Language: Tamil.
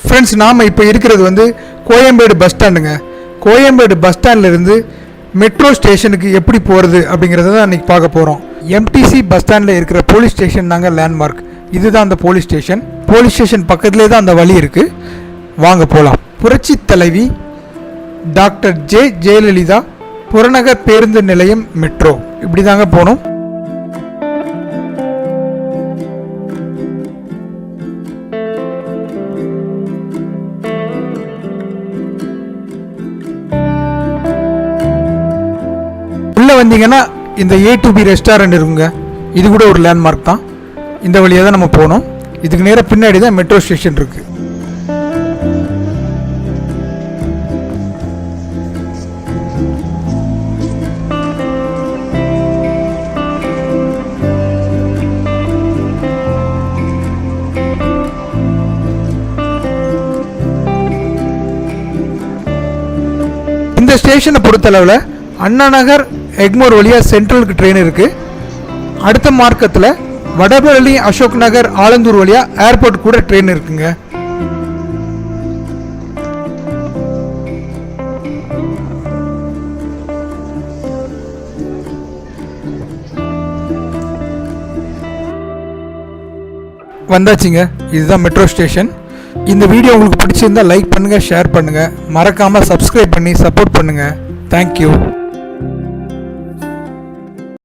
ஃப்ரெண்ட்ஸ், நாம் இப்போ இருக்கிறது வந்து கோயம்பேடு பஸ் ஸ்டாண்டுங்க. கோயம்பேடு பஸ் ஸ்டாண்ட்லேருந்து மெட்ரோ ஸ்டேஷனுக்கு எப்படி போகிறது அப்படிங்கிறத தான் இன்றைக்கி பார்க்க போகிறோம். எம்டிசி பஸ் ஸ்டாண்டில் இருக்கிற போலீஸ் ஸ்டேஷன் தாங்க லேண்ட்மார்க். இதுதான் அந்த போலீஸ் ஸ்டேஷன். போலீஸ் ஸ்டேஷன் பக்கத்துலேயே தான் அந்த வழி இருக்குது. வாங்க போகலாம். புரட்சி தலைவி டாக்டர் ஜெயலலிதா புறநகர் பேருந்து நிலையம் மெட்ரோ, இப்படி தாங்க போகணும். உள்ள வந்தீங்கன்னா இந்த A2B ரெஸ்டாரண்ட் இருக்குங்க. இது கூட ஒரு லேண்ட்மார்க் தான். இந்த வழியாக தான் நம்ம போகணும். இதுக்கு நேராக பின்னாடி தான் மெட்ரோ ஸ்டேஷன் இருக்கு. இந்த ஸ்டேஷனை பொறுத்தளவில் அண்ணா நகர் எக்மோர் வழியாக சென்ட்ரலுக்கு ட்ரெயின் இருக்குது. அடுத்த மார்க்கத்தில் வடபழனி அசோக் நகர் ஆலந்தூர் வழியாக ஏர்போர்ட் கூட ட்ரெயின் இருக்குங்க. வந்தாச்சுங்க. இதுதான் மெட்ரோ ஸ்டேஷன். இந்த வீடியோ உங்களுக்கு பிடிச்சிருந்தா லைக் பண்ணுங்கள், ஷேர் பண்ணுங்கள், மறக்காமல் சப்ஸ்கிரைப் பண்ணி சப்போர்ட் பண்ணுங்கள். தேங்க்யூ.